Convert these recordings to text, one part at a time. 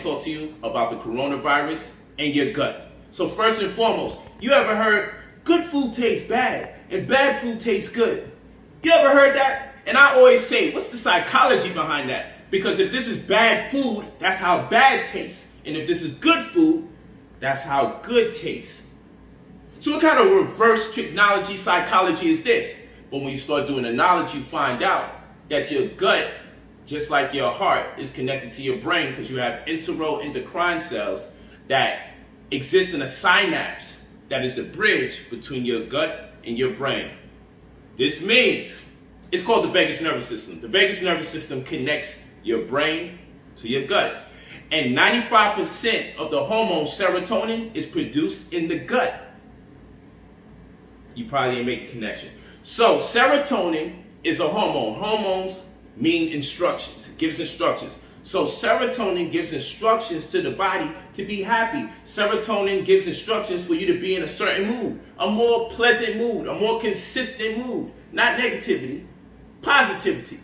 talk to you about the coronavirus and your gut. So first and foremost, you ever heard good food tastes bad and bad food tastes good? You ever heard that? And I always say, what's the psychology behind that? Because if this is bad food, that's how bad tastes. And if this is good food, that's how good tastes. So what kind of reverse technology psychology is this? But when you start doing the knowledge, you find out that your gut, just like your heart, is connected to your brain because you have enteroendocrine cells that exist in a synapse that is the bridge between your gut and your brain. This means it's called the vagus nervous system. The vagus nervous system connects your brain to your gut. And 95% of the hormone serotonin is produced in the gut. You probably didn't make the connection. So serotonin is a hormone. Hormones mean instructions. It gives instructions. So serotonin gives instructions to the body to be happy. Serotonin gives instructions for you to be in a certain mood, a more pleasant mood, a more consistent mood, not negativity, positivity.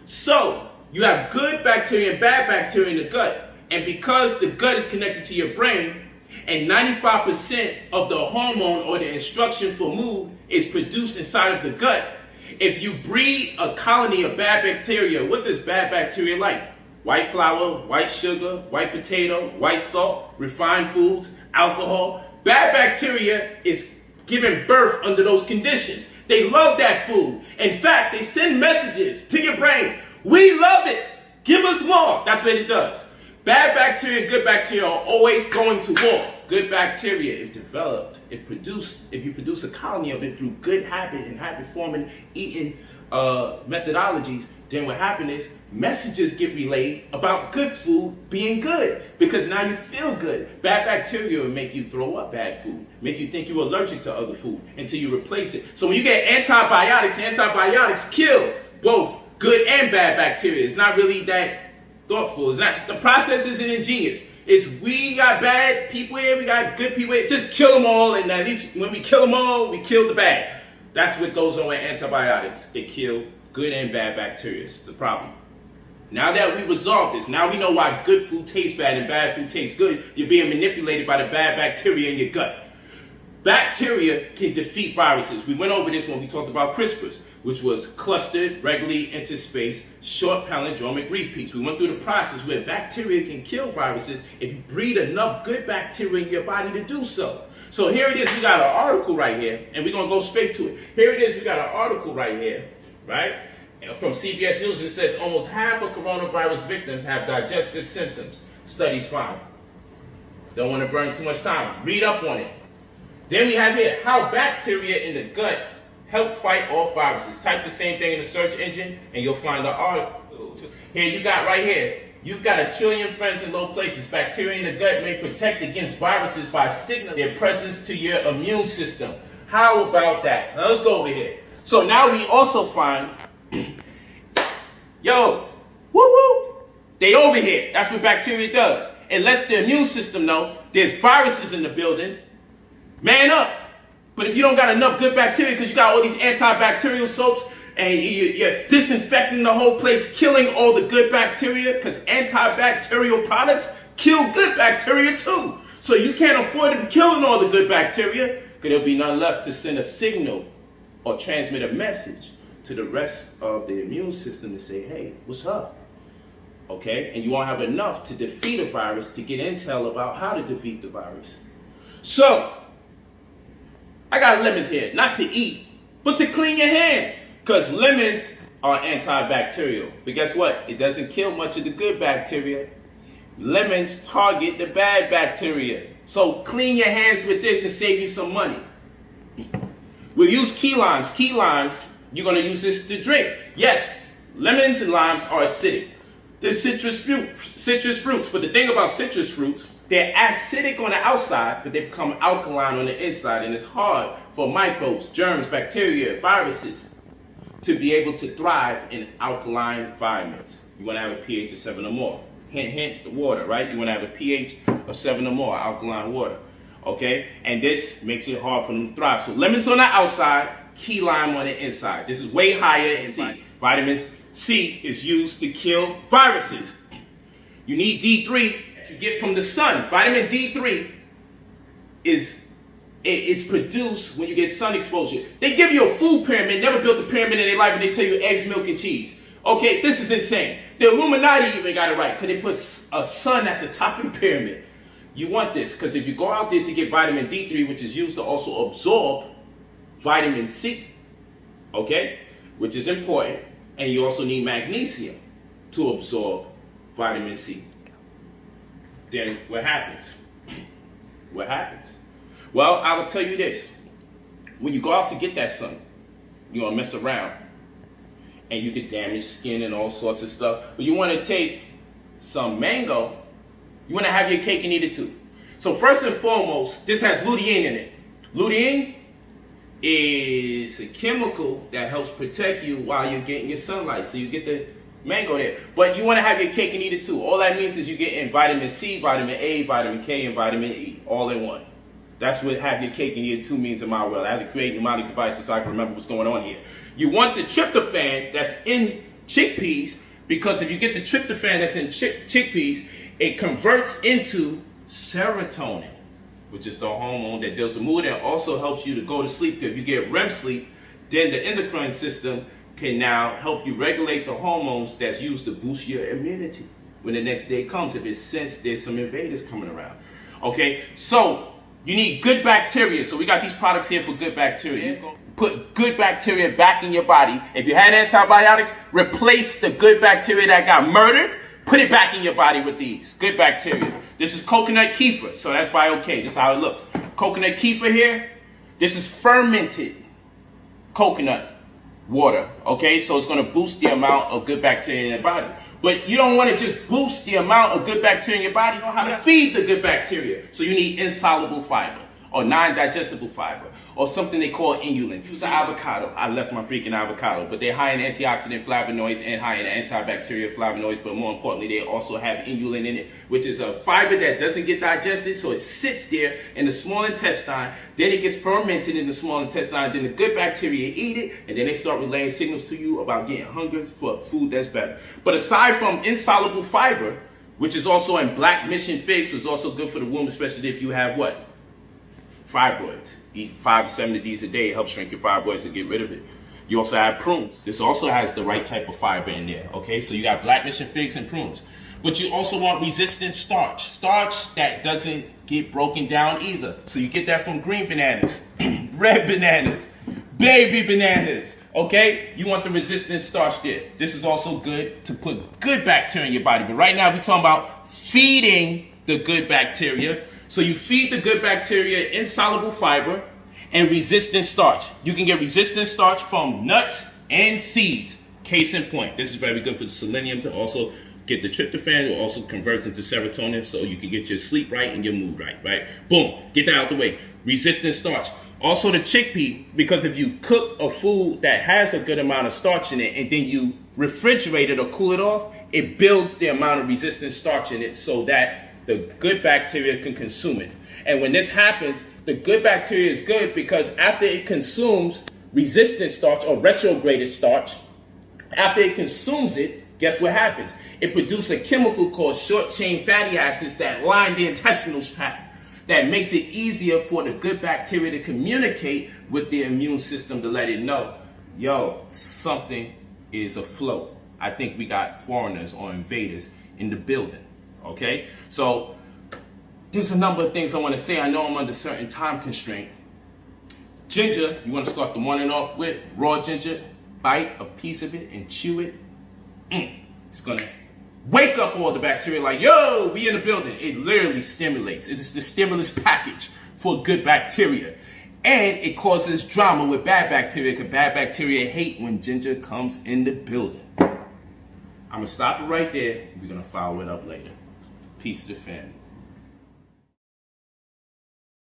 So you have good bacteria and bad bacteria in the gut. And because the gut is connected to your brain, and 95% of the hormone or the instruction for mood is produced inside of the gut, if you breed a colony of bad bacteria, what does bad bacteria like? White flour, white sugar, white potato, white salt, refined foods, alcohol. Bad bacteria is giving birth under those conditions. They love that food. In fact, they send messages to your brain. We love it. Give us more. That's what it does. Bad bacteria, good bacteria are always going to war. Good bacteria, if developed, if you produce a colony of it through good habit and habit-forming eating methodologies, then what happens is messages get relayed about good food being good because now you feel good. Bad bacteria will make you throw up bad food, make you think you're allergic to other food until you replace it. So when you get antibiotics kill both good and bad bacteria. It's not really that thoughtful. It's not, the process isn't ingenious. It's we got bad people here, we got good people here. Just kill them all, and at least when we kill them all, we kill the bad. That's what goes on with antibiotics. They kill good and bad bacteria. It's the problem. Now that we resolved this, now we know why good food tastes bad and bad food tastes good. You're being manipulated by the bad bacteria in your gut. Bacteria can defeat viruses. We went over this when we talked about CRISPRs, which was clustered, regularly interspaced, short palindromic repeats. We went through the process where bacteria can kill viruses if you breed enough good bacteria in your body to do so. So here it is, we got an article right here, and we're going to go straight to it. Here it is, we got an article right here, right? From CBS News, it says almost half of coronavirus victims have digestive symptoms. Studies found. Don't want to burn too much time. Read up on it. Then we have here, how bacteria in the gut help fight off viruses. Type the same thing in the search engine and you'll find the article. Here you got right here. You've got 1 trillion friends in low places. Bacteria in the gut may protect against viruses by signaling their presence to your immune system. How about that? Now let's go over here. So now we also find, yo, woo-woo, they over here. That's what bacteria does. It lets the immune system know there's viruses in the building. Man up. But if you don't got enough good bacteria because you got all these antibacterial soaps and you're disinfecting the whole place, killing all the good bacteria because antibacterial products kill good bacteria too. So you can't afford to be killing all the good bacteria because there'll be none left to send a signal or transmit a message to the rest of the immune system to say, hey, what's up? Okay? And you won't have enough to defeat a virus to get intel about how to defeat the virus. So, I got lemons here, not to eat, but to clean your hands. Because lemons are antibacterial. But guess what? It doesn't kill much of the good bacteria. Lemons target the bad bacteria. So clean your hands with this and save you some money. We'll use key limes. Key limes, you're going to use this to drink. Yes, lemons and limes are acidic. They're citrus fruits. But the thing about citrus fruits, they're acidic on the outside, but they become alkaline on the inside, and it's hard for microbes, germs, bacteria, viruses to be able to thrive in alkaline environments. You want to have a pH of 7 or more. Hint, hint, the water, right? You want to have a pH of 7 or more, alkaline water, okay? And this makes it hard for them to thrive. So lemons on the outside, key lime on the inside. This is way higher in C. Vitamin C is used to kill viruses. You need D3 You get from the sun. Vitamin D3 is produced when you get sun exposure. They give you a food pyramid, never built a pyramid in their life, and they tell you eggs, milk, and cheese. Okay, this is insane. The Illuminati even got it right because they put a sun at the top of the pyramid. You want this because if you go out there to get vitamin D3, which is used to also absorb vitamin C, okay, which is important, and you also need magnesium to absorb vitamin C. Then what happens? What happens? Well, I will tell you this. When you go out to get that sun, you're going to mess around and you get damaged skin and all sorts of stuff. But you want to take some mango. You want to have your cake and eat it too. So first and foremost, this has lutein in it. Lutein is a chemical that helps protect you while you're getting your sunlight. So you get the mango there. But you want to have your cake and eat it too. All that means is you're getting vitamin C, vitamin A, vitamin K, and vitamin E all in one. That's what have your cake and eat it too means in my world. I had to create mnemonic devices so I can remember what's going on here. You want the tryptophan that's in chickpeas because if you get the tryptophan that's in chickpeas, it converts into serotonin, which is the hormone that deals with mood and also helps you to go to sleep. If you get REM sleep, then the endocrine system can now help you regulate the hormones that's used to boost your immunity when the next day comes, if it's sensed there's some invaders coming around. Okay, so you need good bacteria. So we got these products here for good bacteria. Put good bacteria back in your body. If you had antibiotics, replace the good bacteria that got murdered. Put it back in your body with these good bacteria. This is coconut kefir, so that's BioK. This is how it looks. Coconut kefir here. This is fermented coconut water. Okay, so it's going to boost the amount of good bacteria in your body. But you don't want to just boost the amount of good bacteria in your body. You know how to feed the good bacteria. So you need insoluble fiber or non-digestible fiber or something they call inulin. Use an avocado. I left my freaking avocado, but they're high in antioxidant flavonoids and high in antibacterial flavonoids, but more importantly, they also have inulin in it, which is a fiber that doesn't get digested, so it sits there in the small intestine, then it gets fermented in the small intestine, then the good bacteria eat it, and then they start relaying signals to you about getting hungry for food that's better. But aside from insoluble fiber, which is also in black mission figs, which is also good for the womb, especially if you have what? Fibroids. Eat 5 to 7 of these a day. It helps shrink your fibroids and get rid of it. You also have prunes. This also has the right type of fiber in there. Okay, so you got black mission figs and prunes. But you also want resistant starch. Starch that doesn't get broken down either. So you get that from green bananas, red bananas, baby bananas. Okay, you want the resistant starch there. This is also good to put good bacteria in your body. But right now we're talking about feeding the good bacteria. So you feed the good bacteria insoluble fiber and resistant starch. You can get resistant starch from nuts and seeds. Case in point, this is very good for the selenium to also get the tryptophan. It also converts into serotonin so you can get your sleep right and your mood right? Boom, get that out the way. Resistant starch. Also the chickpea, because if you cook a food that has a good amount of starch in it and then you refrigerate it or cool it off, it builds the amount of resistant starch in it so that the good bacteria can consume it. And when this happens, the good bacteria is good because after it consumes resistant starch or retrograded starch, after it consumes it, guess what happens? It produces a chemical called short-chain fatty acids that line the intestinal tract. That makes it easier for the good bacteria to communicate with the immune system to let it know, yo, something is afloat. I think we got foreigners or invaders in the building. Okay, so there's a number of things I want to say. I know I'm under certain time constraint. Ginger, you want to start the morning off with raw ginger. Bite a piece of it and chew it. It's gonna wake up all the bacteria like, yo, we in the building. It literally stimulates. It's the stimulus package for good bacteria. And it causes drama with bad bacteria because bad bacteria hate when ginger comes in the building. I'm gonna stop it right there. We're gonna follow it up later. Peace to the family.